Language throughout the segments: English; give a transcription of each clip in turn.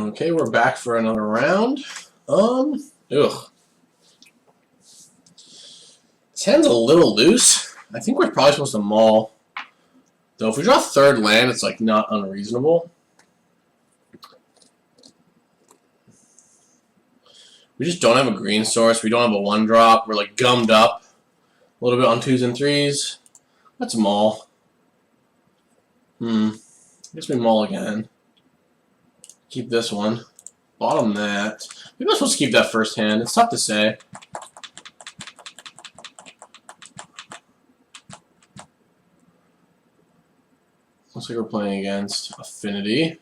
Okay, we're back for another round. Ugh. This hand's a little loose. I think we're probably supposed to maul. Though if we draw third land, it's like not unreasonable. We just don't have a green source. We don't have a 1-drop. We're like gummed up a little bit on 2s and 3s. Let's maul. I guess we maul again. Keep this one. Bottom that. Maybe I'm supposed to keep that first hand. It's tough to say. Looks like we're playing against Affinity.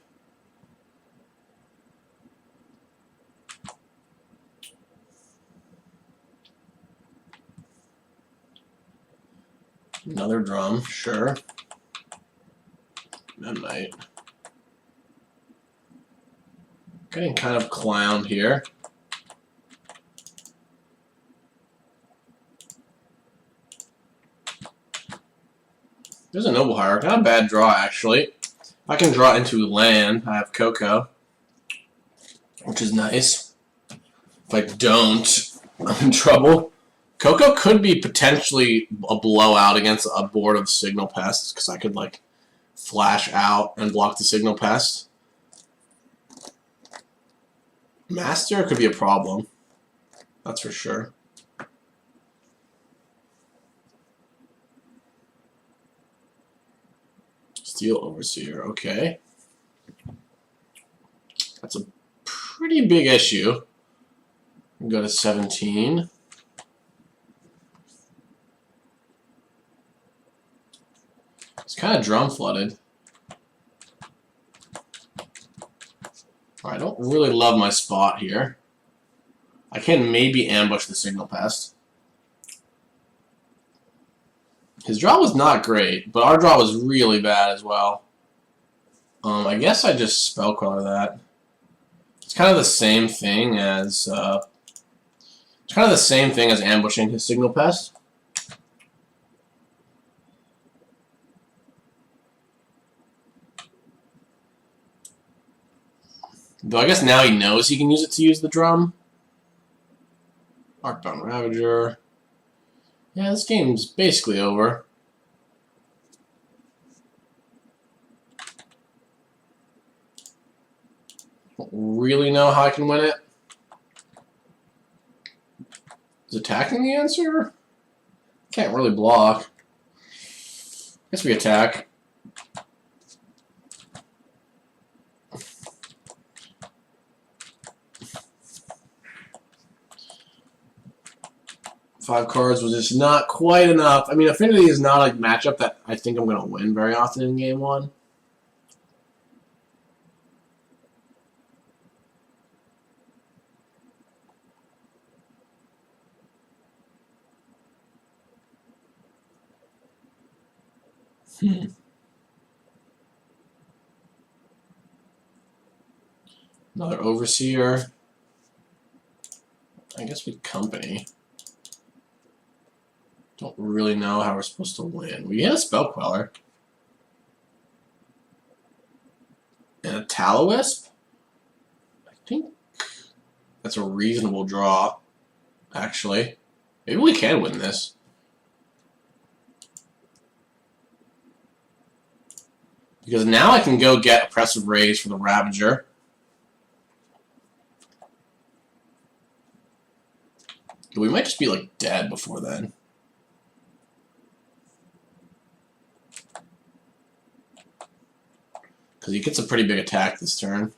Another drum, sure. That might. Getting kind of clowned here. There's a Noble Hierarch. Not a bad draw, actually. I can draw into land. I have Coco, which is nice. If I don't, I'm in trouble. Coco could be potentially a blowout against a board of Signal Pests, because I could, like, flash out and block the Signal Pest. Master could be a problem. That's for sure. Steel Overseer, okay. That's a pretty big issue. We go to 17. It's kind of drum flooded. I don't really love my spot here. I can maybe ambush the Signal Pest. His draw was not great, but our draw was really bad as well. I guess I just Spellcaller that. It's kind of the same thing as ambushing his Signal Pest. Though I guess now he knows he can use it to use the drum. Arcbound Ravager. Yeah, this game's basically over. Don't really know how I can win it. Is attacking the answer? Can't really block. Guess we attack. Five cards was just not quite enough. I mean, Affinity is not a matchup that I think I'm going to win very often in game one. Another Overseer. I guess we company. Don't really know how we're supposed to win. We get a Spell Queller. And a Tallowisp? I think that's a reasonable draw, actually. Maybe we can win this. Because now I can go get Oppressive Raise for the Ravager. We might just be, like, dead before then. Because he gets a pretty big attack this turn.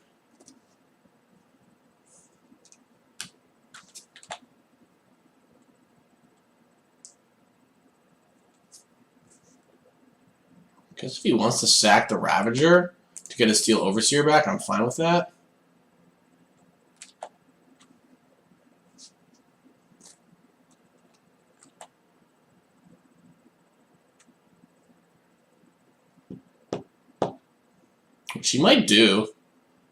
Because if he wants to sack the Ravager to get his Steel Overseer back, I'm fine with that. Which he might do,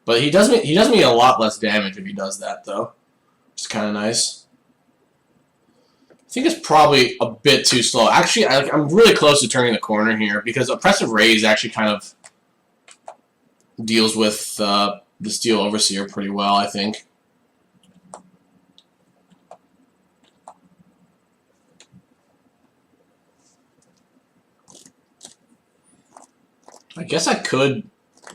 but he does me a lot less damage if he does that, though, which is kind of nice. I think it's probably a bit too slow. Actually, I'm really close to turning the corner here because Oppressive Raise actually kind of deals with the Steel Overseer pretty well, I think. I guess I could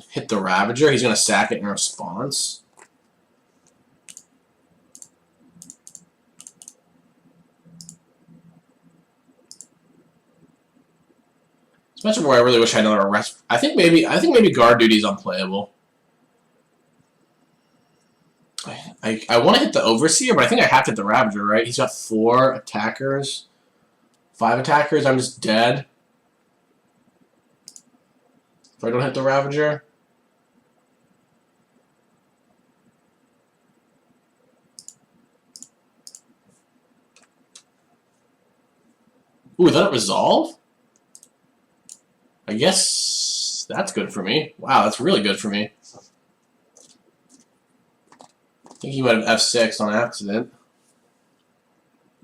hit the Ravager. He's going to sack it in response. Especially where I really wish I had another arrest. I think maybe Guard Duty is unplayable. I want to hit the Overseer, but I think I have to hit the Ravager, right? He's got 4 attackers. 5 attackers, I'm just dead. If I don't hit the Ravager. Ooh, did that resolve? I guess that's good for me. Wow, that's really good for me. I think he might have F6 on accident.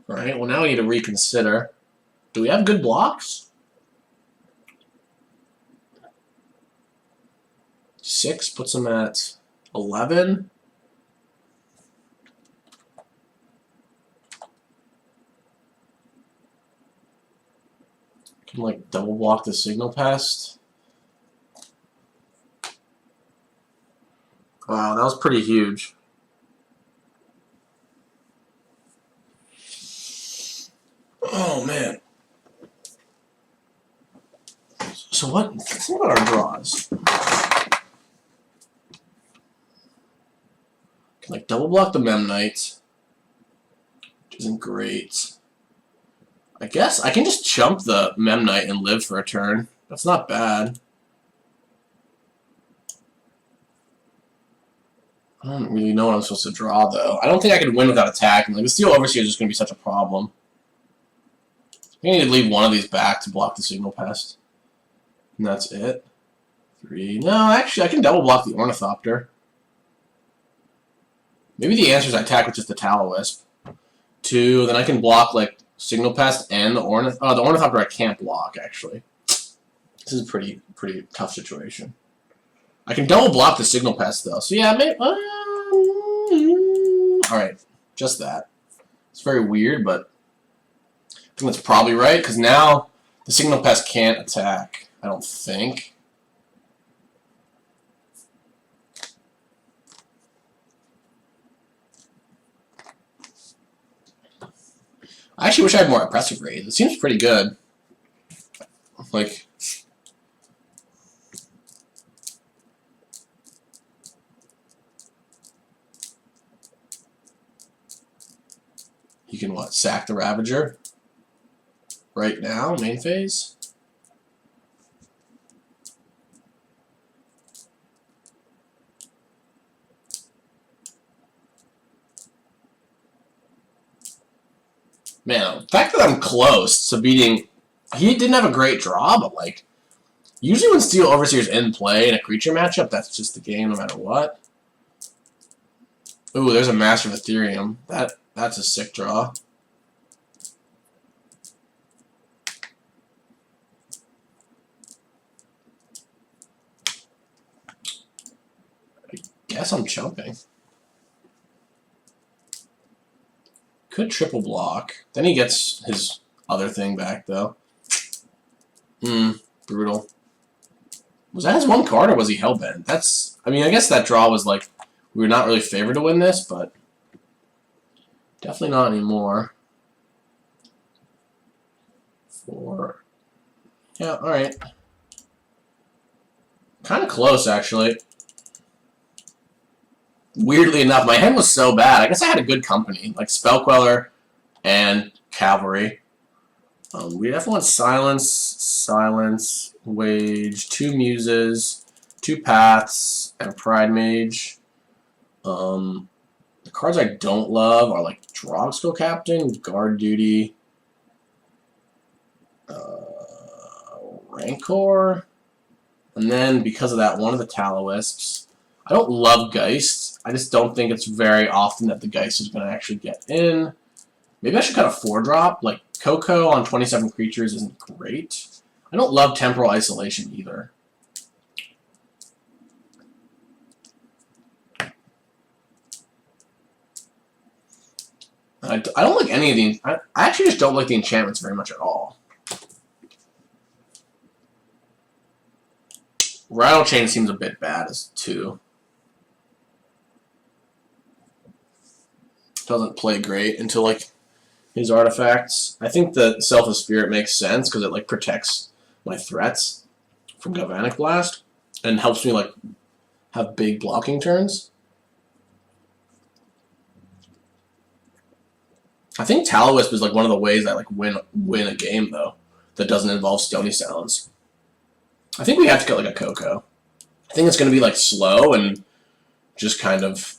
Alright, well now we need to reconsider. Do we have good blocks? 6 puts him at 11. Can like double block the Signal Pest. Wow, that was pretty huge. Oh man. So let's look at our draws. Can like double block the Mem Knight, which isn't great. I guess I can just chump the Mem Knight and live for a turn. That's not bad. I don't really know what I'm supposed to draw, though. I don't think I could win without attacking. Like, the Steel Overseer is just going to be such a problem. I need to leave one of these back to block the Signal Pest. And that's it. 3. No, actually, I can double block the Ornithopter. Maybe the answer is I attack with just the Tallowisp. 2, then I can block, like, Signal Pest and the Ornithopter. Oh, the Ornithopter I can't block, actually. This is a pretty tough situation. I can double block the Signal Pest, though. So, yeah, maybe... Alright, just that. It's very weird, but I think that's probably right, because now the Signal Pest can't attack, I don't think. I actually wish I had more oppressive raids. It seems pretty good. Like, you can what? Sack the Ravager right now, main phase. Man, the fact that I'm close to beating... He didn't have a great draw, but, like, usually when Steel Overseer's in play in a creature matchup, that's just the game no matter what. Ooh, there's a Master of Ethereum. That's a sick draw. I guess I'm chumping. Could triple block. Then he gets his other thing back, though. Brutal. Was that his one card, or was he hellbent? That's... I mean, I guess that draw was like... We were not really favored to win this, but... Definitely not anymore. 4. Yeah, alright. Kind of close, actually. Weirdly enough, my hand was so bad. I guess I had a good company, like Spellqueller and Cavalry. We definitely want Silence, Wage, 2 Muses, 2 Paths, and a Pride Mage. The cards I don't love are like Drogskill Captain, Guard Duty, Rancor, and then because of that, one of the Tallowisps. I don't love Geist. I just don't think it's very often that the Geist is going to actually get in. Maybe I should cut a 4-drop. Like, Coco on 27 creatures isn't great. I don't love Temporal Isolation either. I don't like any of the... I actually just don't like the enchantments very much at all. Rattle Chain seems a bit bad as 2. Doesn't play great until, like, his artifacts. I think the Selfless Spirit makes sense because it, like, protects my threats from Galvanic Blast and helps me, like, have big blocking turns. I think Tallowisp is like one of the ways I like win a game though that doesn't involve Stony Sounds. I think we have to get like a Coco. I think it's going to be like slow and just kind of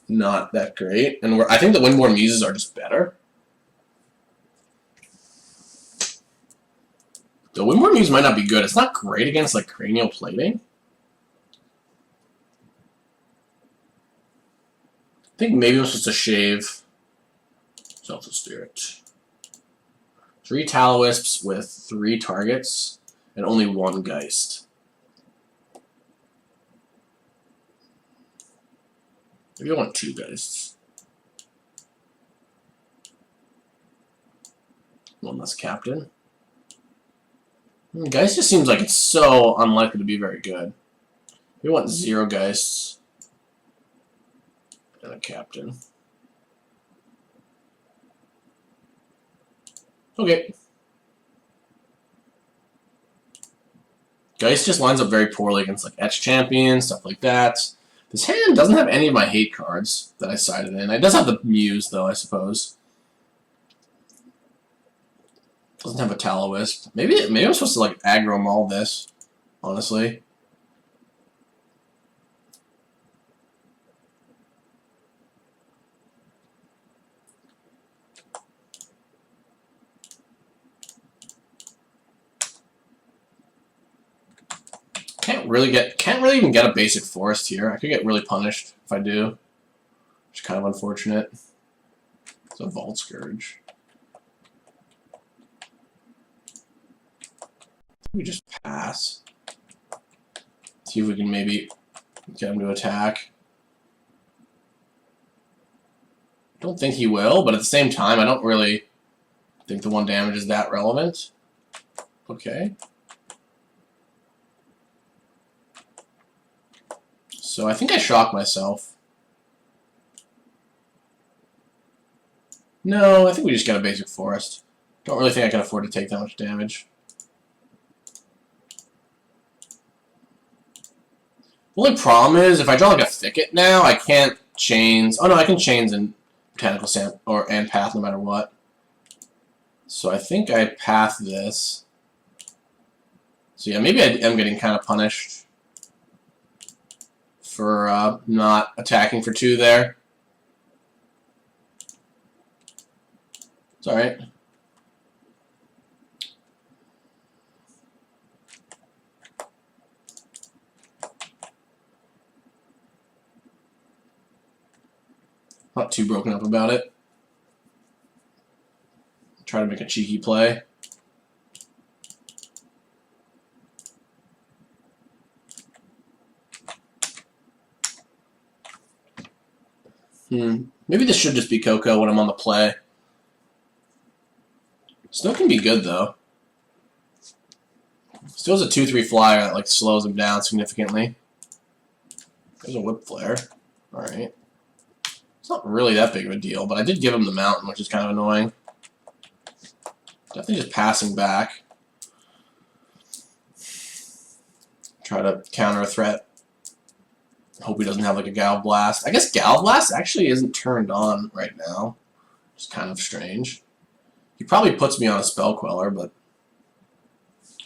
not that great. And I think the Windborne Muses are just better. The Windborne Muse might not be good. It's not great against like Cranial Plating. I think maybe I'm supposed to shave Selfless Spirit. 3 Tallowisps with 3 targets and only 1 Geist. Maybe I want 2 Geists. 1 less Captain. Geist just seems like it's so unlikely to be very good. We want 0 Geists and a Captain. Okay. Geist just lines up very poorly against like Etch Champion, stuff like that. This hand doesn't have any of my hate cards that I sided in. It does have the Muse, though, I suppose. Doesn't have a Tallowisp. Maybe I'm supposed to like aggro maul this, honestly. Can't really even get a basic forest here. I could get really punished if I do, which is kind of unfortunate. It's a Vault Scourge. We just pass. See if we can maybe get him to attack. Don't think he will, but at the same time, I don't really think the 1 damage is that relevant. Okay. So I think I shocked myself. No, I think we just got a basic forest. Don't really think I can afford to take that much damage. The only problem is, if I draw like a Thicket now, I can't chains. Oh no, I can chains in Botanical Sand and Path no matter what. So I think I path this. So yeah, maybe I am getting kind of punished for not attacking for 2 there. It's alright. Not too broken up about it. Try to make a cheeky play. Maybe this should just be Coco when I'm on the play. Still can be good, though. Still has a 2/3 flyer that like slows him down significantly. There's a Whip Flare. Alright. It's not really that big of a deal, but I did give him the mountain, which is kind of annoying. Definitely just passing back. Try to counter a threat. Hope he doesn't have like a Gal Blast. I guess Gal Blast actually isn't turned on right now. It's kind of strange. He probably puts me on a Spell Queller, but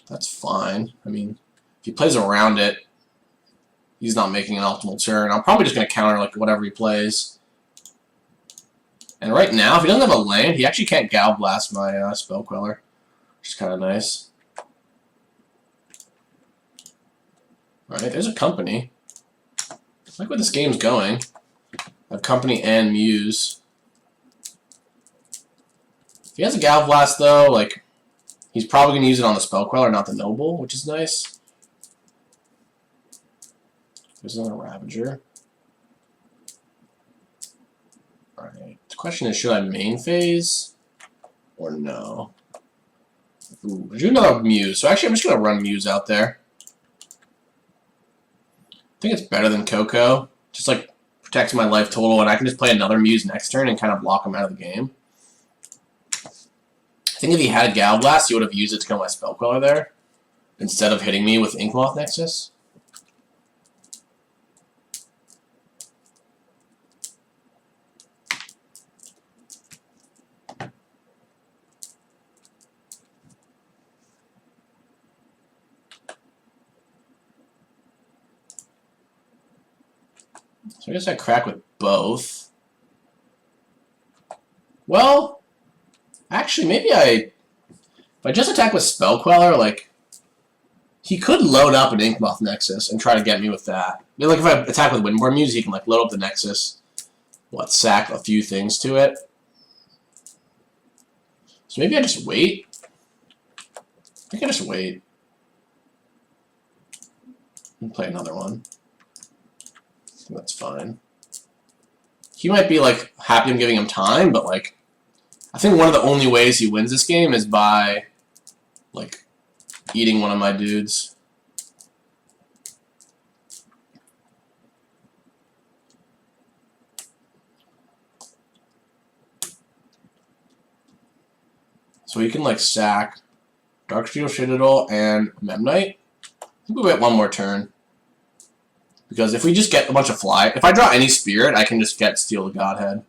that's fine. I mean, if he plays around it, he's not making an optimal turn. I'm probably just going to counter like whatever he plays. And right now, if he doesn't have a land, he actually can't Gal Blast my Spell Queller, which is kind of nice. Alright, there's a Company. I like where this game's going. I have Company and Muse. If he has a Gal Blast, though, like, he's probably going to use it on the Spell Queller, not the Noble, which is nice. There's another Ravager. Alright. The question is, should I main phase or no? Ooh, do another Muse. So actually, I'm just gonna run Muse out there. I think it's better than Coco. Just like protects my life total, and I can just play another Muse next turn and kind of block him out of the game. I think if he had Gal Blast, he would have used it to kill my Spell Queller there, instead of hitting me with Inkmoth Nexus. So I guess I crack with both. Well, actually, maybe if I just attack with Spell Queller, like, he could load up an Inkmoth Nexus and try to get me with that. Like, if I attack with Windborne Muse, he can, like, load up the Nexus, sack a few things to it. So maybe I just wait. I think I just wait. And play another one. I think that's fine. He might be, like, happy I'm giving him time, but, like, I think one of the only ways he wins this game is by, like, eating one of my dudes. So he can, like, sack Darksteel, Citadel, and Memnite. I think we'll get one more turn. Because if we just get a bunch of if I draw any Spirit, I can just get Steel the Godhead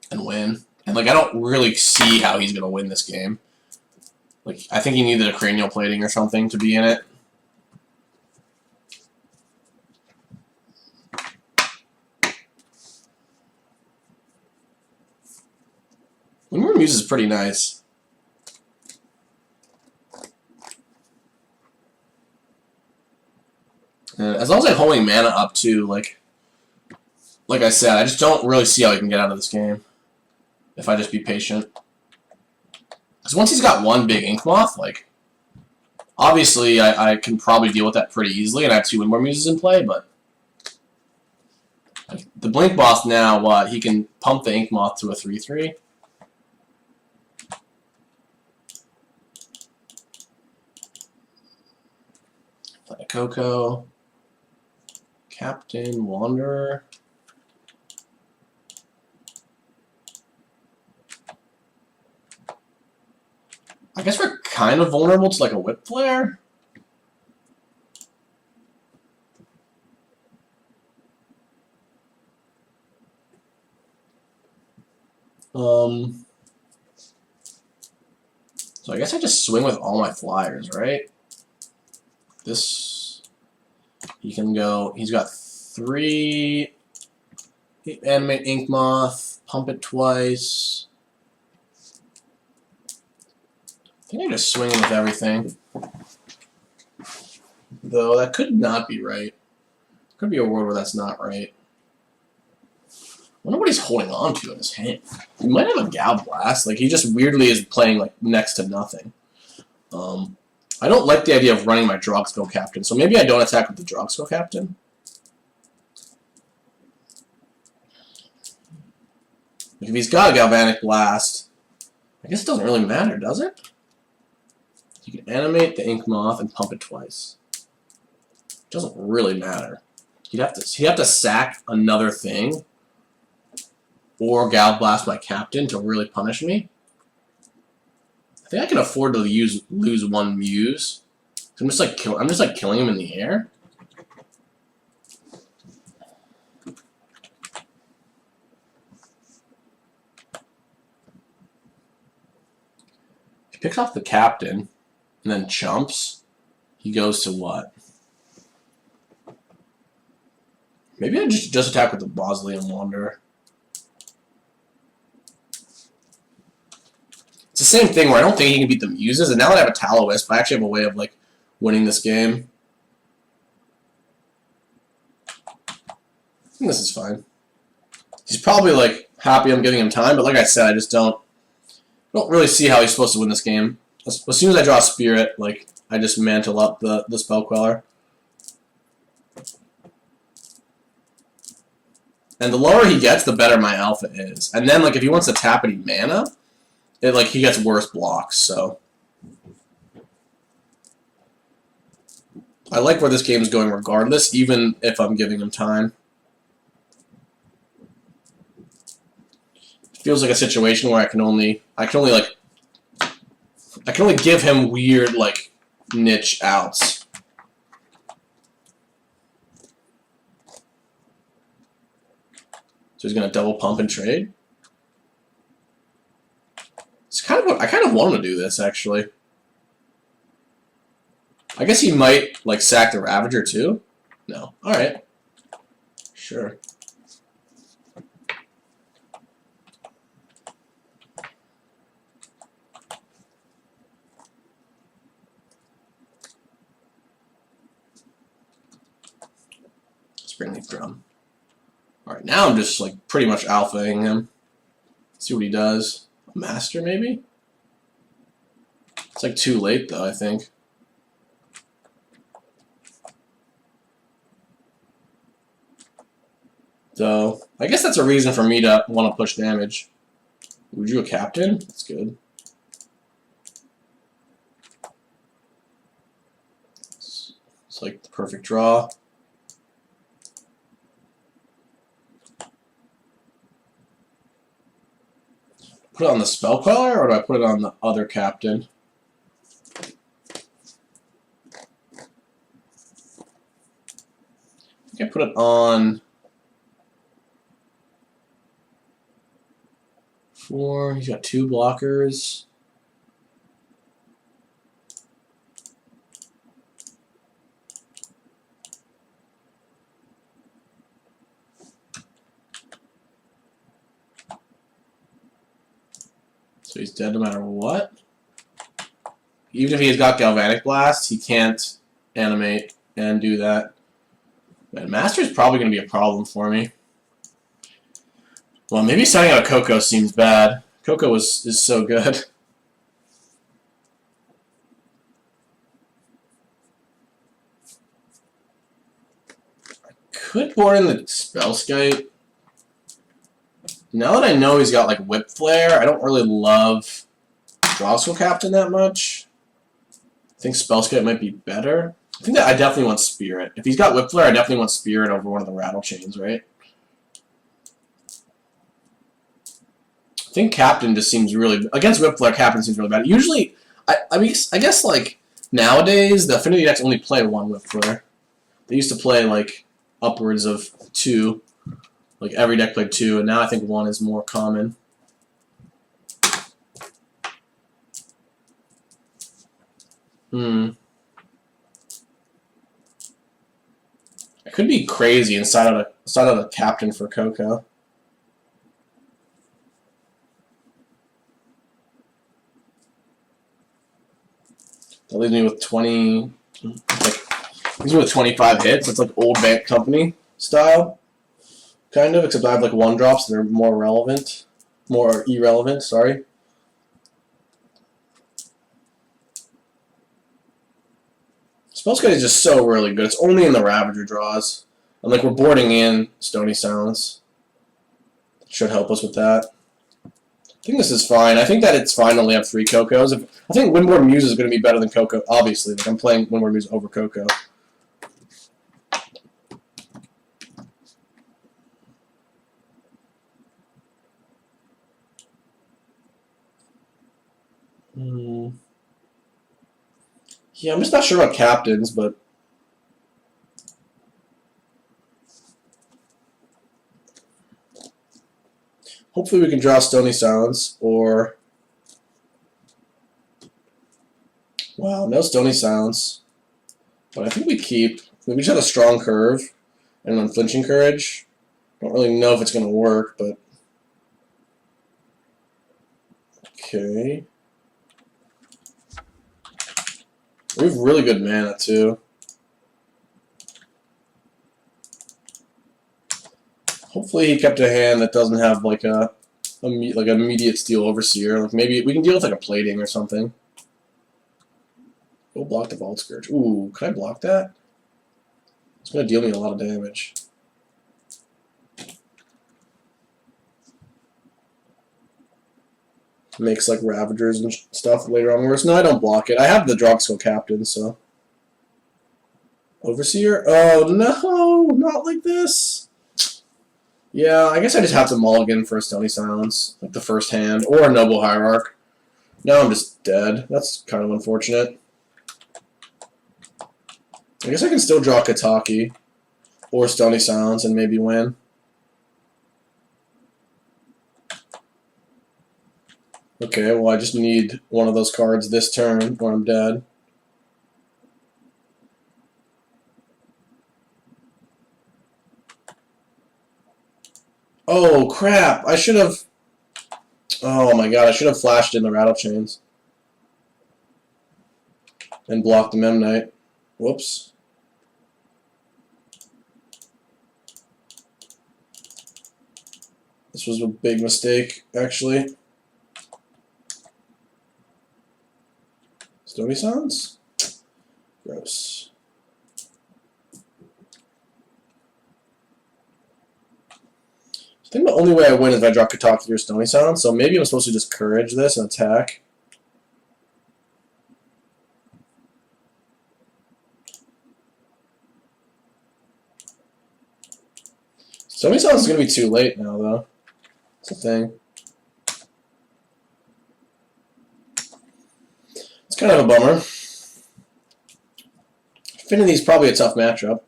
and win. And, like, I don't really see how he's going to win this game. Like, I think he needed a Cranial Plating or something to be in it. Windborne Muse is pretty nice. And as long as I'm holding mana up too, like I said, I just don't really see how he can get out of this game if I just be patient. Because once he's got one big Inkmoth, like, obviously I can probably deal with that pretty easily, and I have 2 Windborne Muses in play, but like, the Blink Boss now, he can pump the Inkmoth to a 3/3. Play a Coco. Captain, Wanderer. I guess we're kind of vulnerable to, like, a Whip Flare. So I guess I just swing with all my flyers, right? This, he can go, he's got 3 animate Inkmoth, pump it twice. I think I'm just swinging with everything. Though that could not be right. Could be a world where that's not right. I wonder what he's holding on to in his hand. He might have a Gal Blast. Like, he just weirdly is playing, like, next to nothing. I don't like the idea of running my Drogskill Captain, so maybe I don't attack with the Drogskill Captain. Like, if he's got a Galvanic Blast, I guess it doesn't really matter, does it? You can animate the Inkmoth and pump it twice. It doesn't really matter. He'd have to sack another thing or Gal Blast my Captain to really punish me. I think I can afford to lose 1 Muse. I'm just like killing him in the air. He picks off the Captain and then chumps. He goes to what? Maybe I just attack with the Boslean Wanderer. It's the same thing where I don't think he can beat the Muses, and now that I have a Tallowisp, I actually have a way of, like, winning this game. I think this is fine. He's probably, like, happy I'm giving him time, but like I said, I just don't really see how he's supposed to win this game. As soon as I draw a Spirit, like, I just mantle up the Spell Queller. And the lower he gets, the better my alpha is. And then, like, if he wants to tap any mana, it, like, he gets worse blocks, so. I like where this game is going regardless, even if I'm giving him time. It feels like a situation where I can only give him weird, like, niche outs. So he's gonna double pump and trade. It's kind of I kind of want him to do this, actually. I guess he might, like, sack the Ravager, too? No. Alright. Sure. Springleaf Drum. Alright, now I'm just, like, pretty much alphaing him. See what he does. A Master, maybe? It's, like, too late, though, I think. So, I guess that's a reason for me to want to push damage. We drew a Captain? That's good. It's like the perfect draw. Put it on the Spell Queller, or do I put it on the other Captain? I think I put it on 4. He's got 2 blockers. So he's dead no matter what. Even if he's got Galvanic Blast, he can't animate and do that. Man, Master's probably going to be a problem for me. Well, maybe signing out a Coco seems bad. Coco is so good. I could board in the Spellskite. Now that I know he's got, like, Whip Flare, I don't really love Drawskull Captain that much. I think Spellskite might be better. I think that I definitely want Spirit. If he's got Whip Flare, I definitely want Spirit over one of the Rattle Chains, right? I think Captain just seems really... Against Whip Flare, Captain seems really bad. Usually, I guess, like, nowadays, the Affinity decks only play 1 Whip Flare. They used to play, like, upwards of 2. Like, every deck played 2, and now I think 1 is more common. I could be crazy and side out a Captain for Coco. That leaves me with 20, like, leaves me with 25 hits. It's like old Bant Company style, kind of, except I have like 1-drops that are more relevant, more irrelevant. Sorry. Spellskite is just so really good. It's only in the Ravager draws, and like we're boarding in Stony Silence. Should help us with that. I think this is fine. I think that it's fine to only have 3 Cocos. I think Windborn Muse is going to be better than Coco, obviously. Like I'm playing Windborn Muse over Coco. Yeah, I'm just not sure about Captains, but... Hopefully we can draw Stony Silence, or... Wow, no Stony Silence. But I think we keep... We just have a strong curve and an unflinching courage. Don't really know if it's going to work, but... Okay. We have really good mana, too. Hopefully he kept a hand that doesn't have like a immediate Steel Overseer. Like maybe we can deal with like a plating or something. Go block the Vault Scourge. Ooh, can I block that? It's gonna deal me a lot of damage. Makes like Ravagers and stuff later on worse. No, I don't block it. I have the Droxco Captain, so. Overseer? Oh no, not like this. Yeah, I guess I just have to mulligan for a Stony Silence, like the first hand, or a Noble Hierarch. Now I'm just dead. That's kind of unfortunate. I guess I can still draw Kataki or Stony Silence and maybe win. Okay, well I just need one of those cards this turn or I'm dead. Oh crap, I should have... Oh my god, I should have flashed in the Rattle Chains. And blocked the Mem Knight. Whoops. This was a big mistake, actually. Stony Silence? Gross. I think the only way I win is if I draw Kataki or Stony Silence, so maybe I'm supposed to just Courage this and attack. Stony Silence is going to be too late now, though. It's a thing. It's kind of a bummer. Affinity is probably a tough matchup.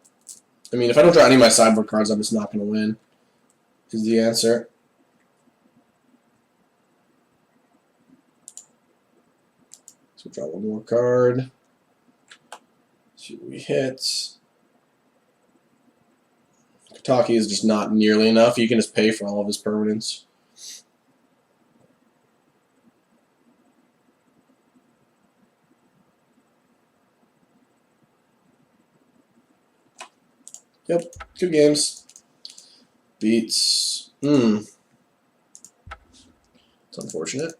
I mean, if I don't draw any of my sideboard cards, I'm just not going to win, is the answer. So draw one more card. See what we hit. Kataki is just not nearly enough. You can just pay for all of his permanents. Yep, good games. Beats. It's unfortunate.